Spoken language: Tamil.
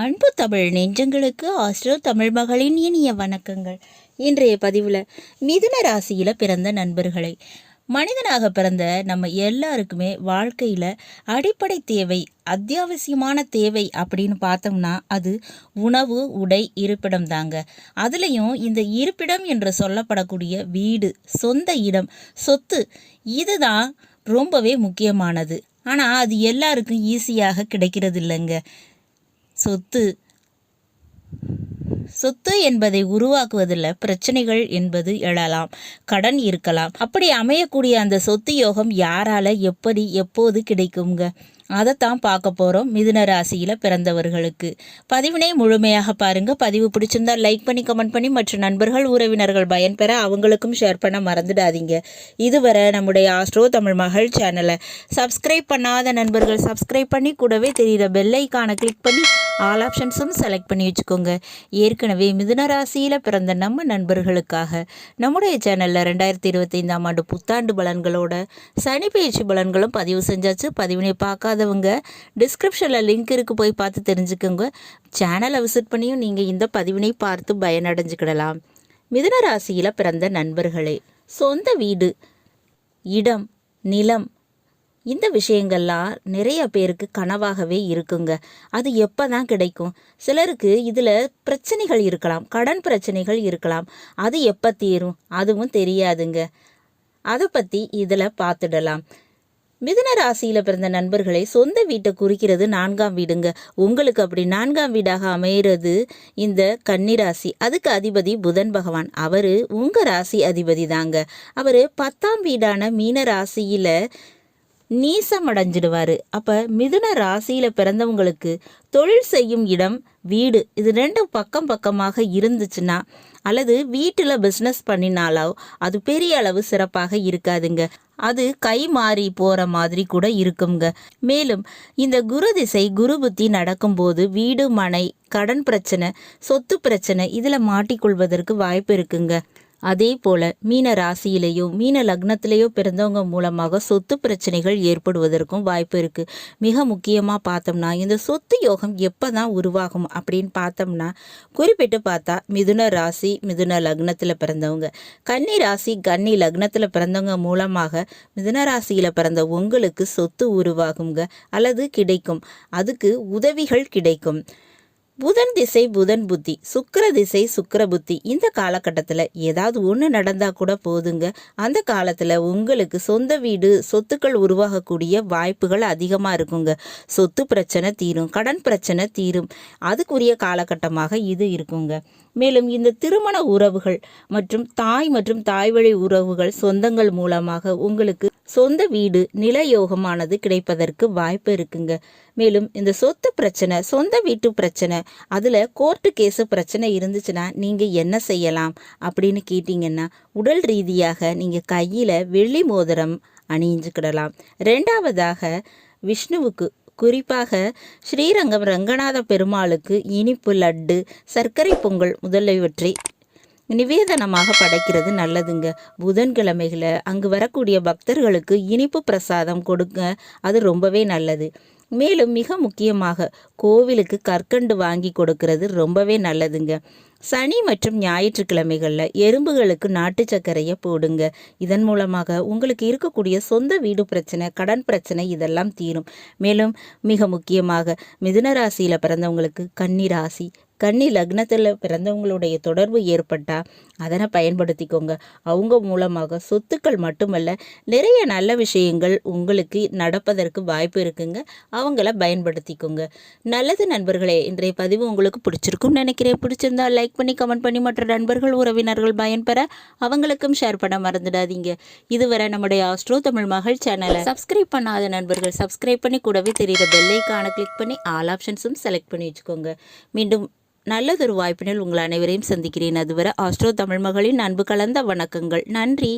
அன்பு தமிழ் நெஞ்சங்களுக்கு ஆஸ்ட்ரோ தமிழ் மகளின் இனிய வணக்கங்கள். இன்றைய பதிவில் மிதுன ராசியில் பிறந்த நண்பர்களை, மனிதனாக பிறந்த நம்ம எல்லாருக்குமே வாழ்க்கையில் அடிப்படை தேவை, அத்தியாவசியமான தேவை அப்படின்னு பார்த்தோம்னா அது உணவு, உடை, இருப்பிடம் தாங்க. அதுலேயும் இந்த இருப்பிடம் என்று சொல்லப்படக்கூடிய வீடு, சொந்த இடம், சொத்து, இதுதான் ரொம்பவே முக்கியமானது. ஆனால் அது எல்லாருக்கும் ஈஸியாக கிடைக்கிறது இல்லைங்க. சொத்து சொத்து என்பதை உருவாக்குவதில் பிரச்சனைகள் என்பது எழலாம், கடன் இருக்கலாம். அப்படி அமையக்கூடிய அந்த சொத்து யோகம் யாரால எப்படி எப்போது கிடைக்குங்க? அதைத்தான் பார்க்க போகிறோம். மிதுன ராசியில் பிறந்தவர்களுக்கு பதிவினை முழுமையாக பாருங்கள். பதிவு பிடிச்சிருந்தா லைக் பண்ணி, கமெண்ட் பண்ணி, மற்ற நண்பர்கள் உறவினர்கள் பயன்பெற அவங்களுக்கும் ஷேர் பண்ண மறந்துடாதீங்க. இதுவரை நம்முடைய ஆஸ்ட்ரோ தமிழ் மகள் சேனலை சப்ஸ்கிரைப் பண்ணாத நண்பர்கள் சப்ஸ்கிரைப் பண்ணி, கூடவே தெரிகிற பெல் ஐக்கானை கிளிக் பண்ணி ஆல் ஆப்ஷன்ஸும் செலக்ட் பண்ணி வச்சுக்கோங்க. ஏற்கனவே மிதுன ராசியில் பிறந்த நம்ம நண்பர்களுக்காக நம்முடைய சேனலில் 2025ஆம் ஆண்டு புத்தாண்டு பலன்களோட சனி பயிற்சி பலன்களும் பதிவு செஞ்சாச்சு. பதிவினை பார்க்காதவங்க டிஸ்கிரிப்ஷனில் லிங்க் இருக்கு, போய் பார்த்து தெரிஞ்சுக்கோங்க. சேனலை விசிட் பண்ணியும் நீங்கள் இந்த பதிவினை பார்த்து பயனடைஞ்சுக்கிடலாம். மிதுன ராசியில் பிறந்த நண்பர்களே, சொந்த வீடு, இடம், நிலம், இந்த விஷயங்கள்லாம் நிறைய பேருக்கு கனவாகவே இருக்குங்க. அது எப்போ தான் கிடைக்கும்? சிலருக்கு இதில் பிரச்சனைகள் இருக்கலாம், கடன் பிரச்சனைகள் இருக்கலாம். அது எப்போ தீரும் அதுவும் தெரியாதுங்க. அதை பற்றி இதில் பார்த்துடலாம். மிதுன ராசியில் பிறந்த நண்பர்களை, சொந்த வீட்டை குறிக்கிறது 4ஆம் வீடுங்க. உங்களுக்கு அப்படி 4ஆம் வீடாக அமைகிறது இந்த கன்னிராசி. அதுக்கு அதிபதி புதன் பகவான். அவர் உங்கள் ராசி அதிபதி தாங்க. அவர் 10ஆம் வீடான மீன ராசியில் நீசம் அடைஞ்சிடுவார். அப்போ மிதுன ராசியில் பிறந்தவங்களுக்கு தொழில் செய்யும் இடம், வீடு, இது ரெண்டும் பக்கம் பக்கமாக இருந்துச்சுன்னா, அல்லது வீட்டில் பிஸ்னஸ் பண்ணினாலோ அது பெரிய அளவு சிறப்பாக இருக்காதுங்க. அது கை மாறி போகிற மாதிரி கூட இருக்குங்க. மேலும் இந்த குரு திசை, குரு புத்தி நடக்கும்போது வீடு, மனை, கடன் பிரச்சனை, சொத்து பிரச்சனை இதில் மாட்டிக்கொள்வதற்கு வாய்ப்பு இருக்குங்க. அதே போல் மீன ராசியிலேயோ மீன லக்னத்திலேயோ பிறந்தவங்க மூலமாக சொத்து பிரச்சனைகள் ஏற்படுவதற்கும் வாய்ப்பு இருக்குது. மிக முக்கியமாக பார்த்தோம்னா இந்த சொத்து யோகம் எப்போ தான் உருவாகும் அப்படின்னு பார்த்தோம்னா, குறிப்பிட்டு பார்த்தா மிதுன ராசி, மிதுன லக்னத்தில் பிறந்தவங்க, கன்னி ராசி, கன்னி லக்னத்தில் பிறந்தவங்க மூலமாக மிதுன ராசியில் பிறந்த உங்களுக்கு சொத்து உருவாகுங்க, அல்லது கிடைக்கும். அதுக்கு உதவிகள் கிடைக்கும். புதன் திசை புதன் புத்தி, சுக்கிர திசை சுக்கிர புத்தி. இந்த காலகட்டத்தில் ஏதாவது ஒன்று நடந்தால் கூட போதுங்க, அந்த காலத்தில் உங்களுக்கு சொந்த வீடு, சொத்துக்கள் உருவாகக்கூடிய வாய்ப்புகள் அதிகமாக இருக்குங்க. சொத்து பிரச்சனை தீரும், கடன் பிரச்சனை தீரும். அதுக்குரிய காலகட்டமாக இது இருக்குங்க. மேலும் இந்த திருமண உறவுகள் மற்றும் தாய் வழி உறவுகள், சொந்தங்கள் மூலமாக உங்களுக்கு சொந்த வீடு, நிலயோகமானது கிடைப்பதற்கு வாய்ப்பு இருக்குங்க. மேலும் இந்த சொத்து பிரச்சனை, சொந்த வீட்டு பிரச்சனை, அதில் கோர்ட்டு கேஸு பிரச்சனை இருந்துச்சுன்னா நீங்கள் என்ன செய்யலாம் அப்படின்னு கேட்டிங்கன்னா, உடல் ரீதியாக நீங்கள் கையில் வெள்ளி மோதிரம் அணிஞ்சுக்கிடலாம். ரெண்டாவதாக விஷ்ணுவுக்கு, குறிப்பாக ஸ்ரீரங்கம் ரங்கநாத பெருமாளுக்கு இனிப்பு லட்டு, சர்க்கரை பொங்கல் முதலியவற்றை நிவேதனமாக படைக்கிறது நல்லதுங்க. புதன்கிழமைகளை அங்கு வரக்கூடிய பக்தர்களுக்கு இனிப்பு பிரசாதம் கொடுங்க, அது ரொம்பவே நல்லது. மேலும் மிக முக்கியமாக கோவிலுக்கு கற்கண்டு வாங்கி கொடுக்கறது ரொம்பவே நல்லதுங்க. சனி மற்றும் ஞாயிற்றுக்கிழமைகளில் எறும்புகளுக்கு நாட்டு சர்க்கரையை போடுங்க. இதன் மூலமாக உங்களுக்கு இருக்கக்கூடிய சொந்த வீடு பிரச்சனை, கடன் பிரச்சனை இதெல்லாம் தீரும். மேலும் மிக முக்கியமாக மிதுன ராசியில் பிறந்தவங்களுக்கு கன்னி ராசி, கன்னி லக்னத்தில் பிறந்தவங்களுடைய தொடர்பு ஏற்பட்டால் அதனை பயன்படுத்திக்கோங்க. அவங்க மூலமாக சொத்துக்கள் மட்டுமல்ல, நிறைய நல்ல விஷயங்கள் உங்களுக்கு நடப்பதற்கு வாய்ப்பு இருக்குங்க. அவங்கள பயன்படுத்திக்கோங்க. நல்லது நண்பர்களே, இன்றைய பதிவு உங்களுக்கு பிடிச்சிருக்கும்னு நினைக்கிறேன். பிடிச்சிருந்தா லைக் பண்ணி, கமெண்ட் பண்ணி, மற்ற நண்பர்கள் உறவினர்கள் பயன்பெற அவங்களுக்கும் ஷேர் பண்ண மறந்துடாதீங்க. இதுவரை நம்முடைய ஆஸ்ட்ரோ தமிழ் மகள் சேனலை சப்ஸ்கிரைப் பண்ணாத நண்பர்கள் சப்ஸ்கிரைப் பண்ணி, கூடவே தெரிகிற பெல் ஐக்கானை கிளிக் பண்ணி ஆல் ஆப்ஷன்ஸும் செலக்ட் பண்ணி வச்சுக்கோங்க. மீண்டும் நல்லதொரு வாய்ப்பினில் உங்கள் அனைவரையும் சந்திக்கிறேன். அதுவரை ஆஸ்ட்ரோ தமிழ் மகளின் அன்பு கலந்த வணக்கங்கள். நன்றி.